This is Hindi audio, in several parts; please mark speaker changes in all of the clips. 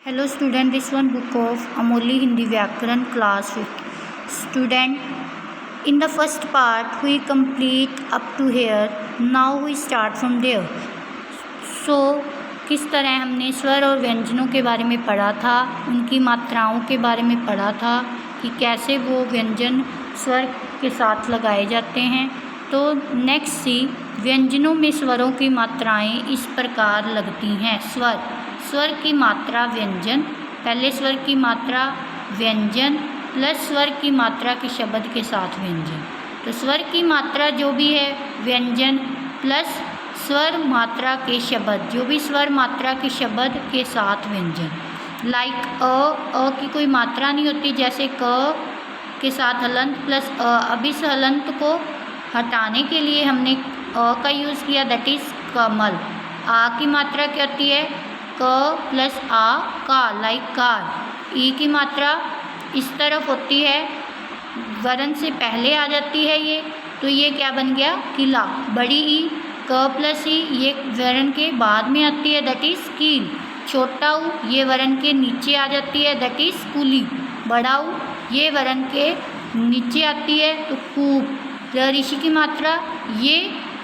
Speaker 1: Hello student, this one book of Amoli Hindi Vyakaran class 5th. Student, in the first part we complete up to here. Now we start from there. So किस तरह हमने स्वर और व्यंजनों के बारे में पढ़ा था, उनकी मात्राओं के बारे में पढ़ा था कि कैसे वो व्यंजन स्वर के साथ लगाए जाते हैं। तो नेक्स्ट सी, व्यंजनों में स्वरों की मात्राएं इस प्रकार लगती हैं। स्वर की मात्रा व्यंजन, पहले स्वर की मात्रा व्यंजन प्लस स्वर की मात्रा के शब्द के साथ व्यंजन। तो स्वर की मात्रा जो भी है व्यंजन प्लस स्वर मात्रा के शब्द, जो भी स्वर मात्रा के शब्द के साथ व्यंजन। लाइक अ की कोई मात्रा नहीं होती, जैसे क के साथ हलंत प्लस अ। अब इस हलंत को हटाने के लिए हमने अ का यूज़ किया, दैट इज़ कमल। आ की मात्रा क्या होती है, क प्लस आ का, लाइक कार। ई की मात्रा इस तरफ होती है, वर्ण से पहले आ जाती है ये, तो ये क्या बन गया, किला। बड़ी ई क प्लस ई ये वर्ण के बाद में आती है, दैट इज़ कील। छोटा ऊ ये वर्ण के नीचे आ जाती है, दैट इज़ कुली। बड़ा ऊ ये वर्ण के नीचे आती है, तो कूप। ऋषि की मात्रा ये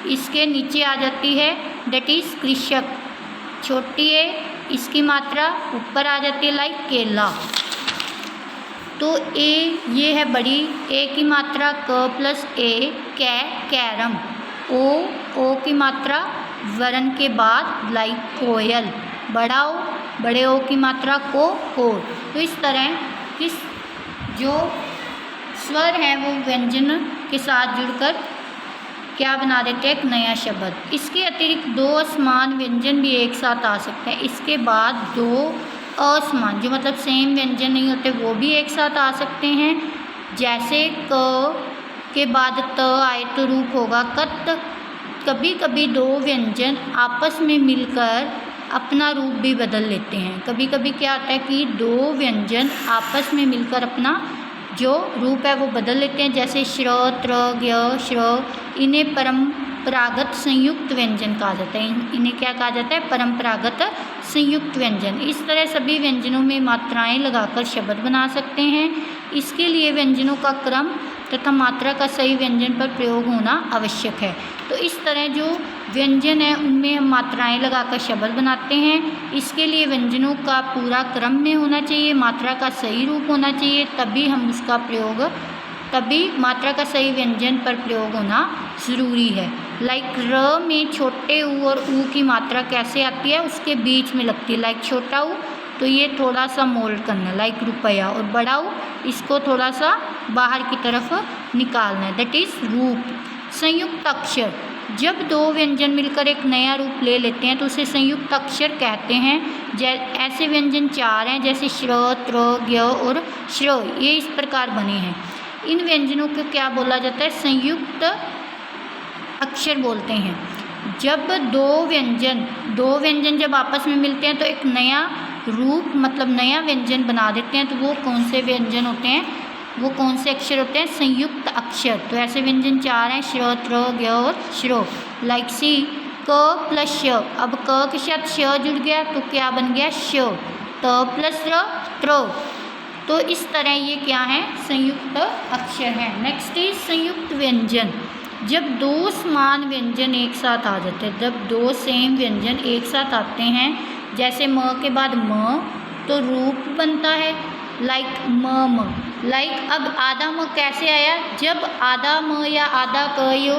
Speaker 1: इसके नीचे आ जाती है, दैट इज़ कृषक। छोटी ए इसकी मात्रा ऊपर आ जाती है, लाइक केला। तो ए ये है बड़ी, ए की मात्रा क प्लस ए कैरम। ओ की मात्रा वर्ण के बाद, लाइक कोयल। बड़ा ओ, बड़े ओ की मात्रा कोर। तो इस तरह किस जो स्वर हैं वो व्यंजन के साथ जुड़कर क्या बना देते हैं, एक नया शब्द। इसके अतिरिक्त दो असमान व्यंजन भी एक साथ आ सकते हैं। इसके बाद दो असमान, जो मतलब सेम व्यंजन नहीं होते, वो भी एक साथ आ सकते हैं। जैसे क के बाद त आए तो रूप होगा कत। कभी कभी दो व्यंजन आपस में मिलकर अपना रूप भी बदल लेते हैं। कभी कभी क्या होता है कि दो व्यंजन आपस में मिलकर अपना जो रूप है वो बदल लेते हैं। जैसे श्र, त्र, ज्ञ, श्र, इन्हें परंपरागत संयुक्त व्यंजन कहा जाता है। इन्हें क्या कहा जाता है, परंपरागत संयुक्त व्यंजन। इस तरह सभी व्यंजनों में मात्राएं लगाकर शब्द बना सकते हैं। इसके लिए व्यंजनों का क्रम तथा मात्रा का सही व्यंजन पर प्रयोग होना आवश्यक है। तो इस तरह जो व्यंजन है उनमें हम मात्राएं लगाकर शब्द बनाते हैं। इसके लिए व्यंजनों का पूरा क्रम में होना चाहिए, मात्रा का सही रूप होना चाहिए, तभी हम उसका प्रयोग, तभी मात्रा का सही व्यंजन पर प्रयोग होना ज़रूरी है। लाइक र में छोटे ऊ और ऊ की मात्रा कैसे आती है, उसके बीच में लगती है। लाइक छोटा ऊ तो ये थोड़ा सा मोल्ड करना, लाइक रुपया। और बड़ा ऊ इसको थोड़ा सा बाहर की तरफ निकालना है, दैट इज़ रूप। संयुक्त अक्षर, जब दो व्यंजन मिलकर एक नया रूप ले लेते हैं तो उसे संयुक्त अक्षर कहते हैं। ऐसे व्यंजन चार हैं, जैसे श्र, त्र, ज्ञ और श्र, ये इस प्रकार बने हैं। इन व्यंजनों को क्या बोला जाता है, संयुक्त अक्षर बोलते हैं। जब दो व्यंजन जब आपस में मिलते हैं तो एक नया रूप मतलब नया व्यंजन बना देते हैं, तो वो कौन से व्यंजन होते हैं, वो कौन से अक्षर होते हैं, संयुक्त अक्षर। तो ऐसे व्यंजन चार हैं, श्र, त्र, ज्ञ और श्रो। लाइक सी क प्लस श, अब क के साथ श जुड़ गया तो क्या बन गया, श। त प्लस र, त्र। तो इस तरह ये क्या है, संयुक्त अक्षर हैं। नेक्स्ट इज संयुक्त व्यंजन। जब दो समान व्यंजन एक साथ आ जाते हैं, जब दो सेम व्यंजन एक साथ आते हैं, जैसे म के बाद म, तो रूप बनता है, लाइक म। लाइक अब आधा म कैसे आया, जब आधा म या आधा क यो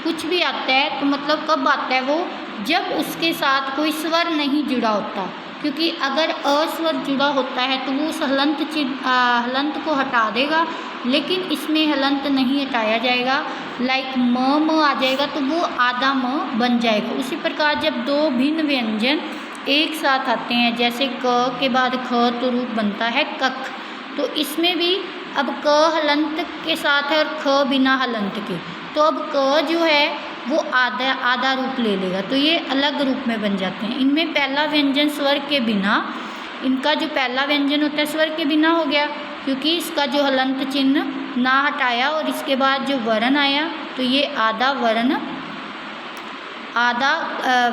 Speaker 1: कुछ भी आता है तो मतलब कब आता है वो, जब उसके साथ कोई स्वर नहीं जुड़ा होता। क्योंकि अगर अस्वर जुड़ा होता है तो वो उस हलंत को हटा देगा, लेकिन इसमें हलंत नहीं हटाया जाएगा, लाइक म आ जाएगा तो वो आधा म बन जाएगा। उसी प्रकार जब दो भिन्न व्यंजन एक साथ आते हैं, जैसे क के बाद ख तो रूप बनता है कख। तो इसमें भी अब क हलंत के साथ है और ख बिना हलंत के, तो अब क जो है वो आधा रूप ले लेगा, तो ये अलग रूप में बन जाते हैं। इनमें पहला व्यंजन स्वर के बिना, इनका जो पहला व्यंजन होता है स्वर के बिना हो गया, क्योंकि इसका जो हलंत चिन्ह ना हटाया और इसके बाद जो वर्ण आया तो ये आधा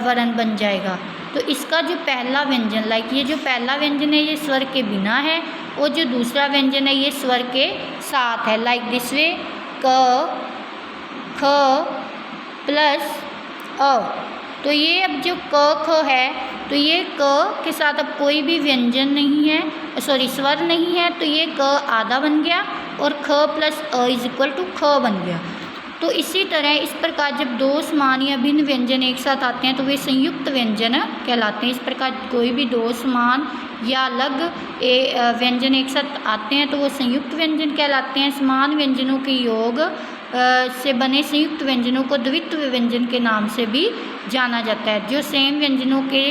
Speaker 1: वर्ण बन जाएगा। तो इसका जो पहला व्यंजन लाइक ये जो पहला व्यंजन है ये स्वर के बिना है और जो दूसरा व्यंजन है ये स्वर के साथ है। लाइक दिस वे क ख प्लस अ। तो ये अब जो क ख है तो ये क के साथ अब कोई भी व्यंजन नहीं है, सॉरी स्वर नहीं है, तो ये क आधा बन गया और ख प्लस अ इज इक्वल टू ख बन गया। तो इसी तरह इस प्रकार जब दो समान या भिन्न व्यंजन एक साथ आते हैं तो वे संयुक्त व्यंजन कहलाते हैं। इस प्रकार कोई भी दो समान या अलग व्यंजन एक साथ आते हैं तो वो संयुक्त व्यंजन कहलाते हैं। समान व्यंजनों के योग से बने संयुक्त व्यंजनों को द्वित्व व्यंजन के नाम से भी जाना जाता है। जो सेम व्यंजनों के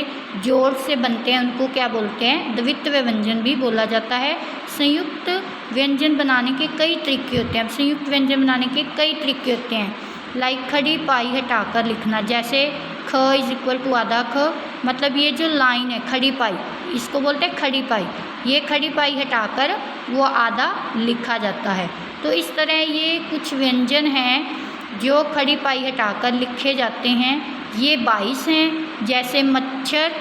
Speaker 1: जोड़ से बनते हैं उनको क्या बोलते हैं, द्वित्व व्यंजन भी बोला जाता है। संयुक्त व्यंजन बनाने के कई तरीके होते हैं। अब संयुक्त व्यंजन बनाने के कई तरीके होते हैं। लाइक खड़ी पाई हटाकर लिखना, जैसे ख इज इक्वल टू आधा ख, मतलब ये जो लाइन है खड़ी पाई इसको बोलते हैं खड़ी पाई। ये खड़ी पाई हटाकर वो आधा लिखा जाता है। तो इस तरह ये कुछ व्यंजन हैं जो खड़ी पाई हटाकर लिखे जाते हैं। ये 22 हैं, जैसे मच्छर,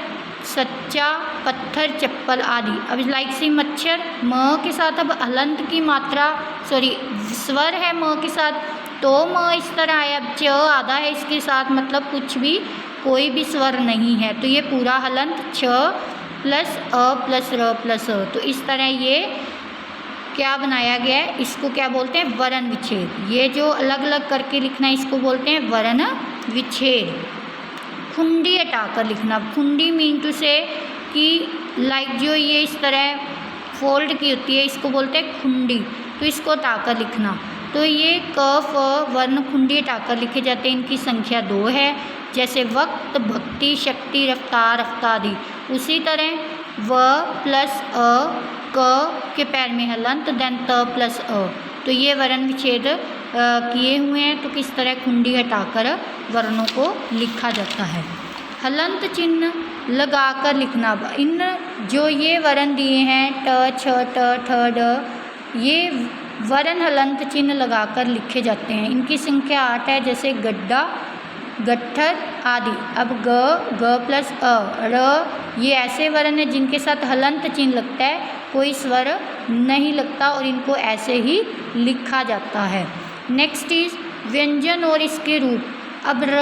Speaker 1: सच्चा, पत्थर, चप्पल आदि। अब लाइक सी मच्छर म के साथ अब हलंत की मात्रा स्वर है म के साथ, तो म इस तरह आया। अब च आधा है इसके साथ, मतलब कुछ भी कोई भी स्वर नहीं है, तो ये पूरा हलंत छ प्लस अ प्लस र प्लस अ। तो इस तरह ये क्या बनाया गया है, इसको क्या बोलते हैं, वर्ण विच्छेद। ये जो अलग अलग करके लिखना है इसको बोलते हैं वर्ण विच्छेद। खुंडी हटाकर लिखना, खुंडी मीन टू से कि लाइक जो ये इस तरह फोल्ड की होती है इसको बोलते हैं खुंडी, तो इसको हटाकर लिखना। तो ये क फ वर्ण खुंडी हटाकर लिखे जाते हैं। इनकी संख्या 2 है, जैसे वक्त, भक्ति, शक्ति, रफ्तार, रफ्तारी। उसी तरह व प्लस अ क के पैर में हलंत, देन त प्लस अ। तो ये वर्ण विच्छेद किए हुए हैं। तो किस तरह खुंडी हटाकर वर्णों को लिखा जाता है। हलंत चिन्ह लगाकर लिखना, इन जो ये वर्ण दिए हैं ट छ ट ठ ड, ये वर्ण हलंत चिन्ह लगाकर लिखे जाते हैं। इनकी संख्या 8 है, जैसे गड्ढा, गट्ठर आदि। अब ग प्लस अ, र, ये ऐसे वर्ण हैं जिनके साथ हलंत चिन्ह लगता है, कोई स्वर नहीं लगता और इनको ऐसे ही लिखा जाता है। नेक्स्ट इज व्यंजन और इसके रूप। अब र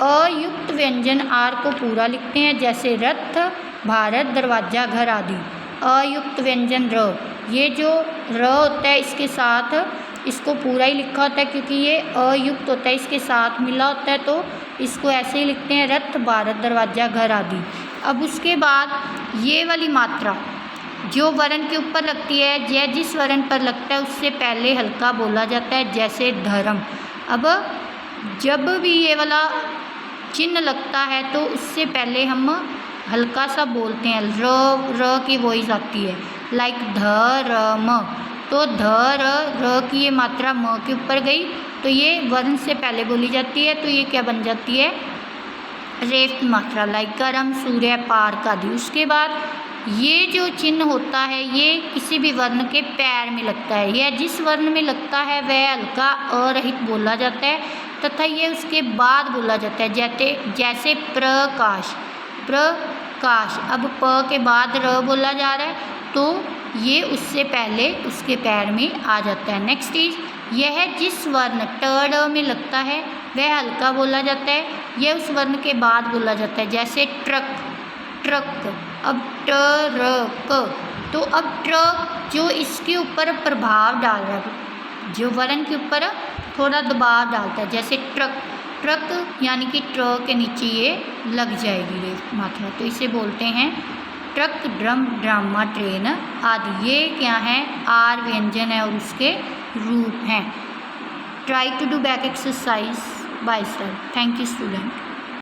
Speaker 1: अयुक्त व्यंजन आर को पूरा लिखते हैं, जैसे रथ, भारत, दरवाजा, घर आदि। अयुक्त व्यंजन र, ये जो र होता है इसके साथ इसको पूरा ही लिखा होता है, क्योंकि ये अयुक्त होता है, इसके साथ मिला होता है, तो इसको ऐसे ही लिखते हैं रथ, भारत, दरवाजा, घर आदि। अब उसके बाद ये वाली मात्रा जो वर्ण के ऊपर लगती है, यह जिस वर्ण पर लगता है उससे पहले हल्का बोला जाता है, जैसे धर्म। अब जब भी ये वाला चिन्ह लगता है तो उससे पहले हम हल्का सा बोलते हैं, र की वॉइस आती है, लाइक धर्म। तो र की ये मात्रा म के ऊपर गई तो ये वर्ण से पहले बोली जाती है, तो ये क्या बन जाती है, रेफ की मात्रा, लाइक करम, सूर्य, पार्क आदि। उसके बाद ये जो चिन्ह होता है ये किसी भी वर्ण के पैर में लगता है। यह जिस वर्ण में लगता है वह हल्का अरहित बोला जाता है तथा ये उसके बाद बोला जाता है, जैसे प्रकाश, प्रकाश। अब प के बाद र बोला जा रहा है तो ये उससे पहले उसके पैर में आ जाता है। नेक्स्ट इज यह जिस वर्ण ट ड में लगता है वह हल्का बोला जाता है, यह उस वर्ण के बाद बोला जाता है, जैसे ट्रक, ट्रक। अब ट र क, तो अब ट्रक जो इसके ऊपर प्रभाव डाल रहा है, जो वर्ण के ऊपर थोड़ा दबाव डालता है, जैसे ट्रक, ट्रक यानी कि ट्र के नीचे ये लग जाएगी ये मात्रा, तो इसे बोलते हैं ट्रक, ड्रम, ड्रामा, ट्रेन आदि। ये क्या है, आर व्यंजन है और उसके रूप हैं। Try to do back exercise by self. Thank you student.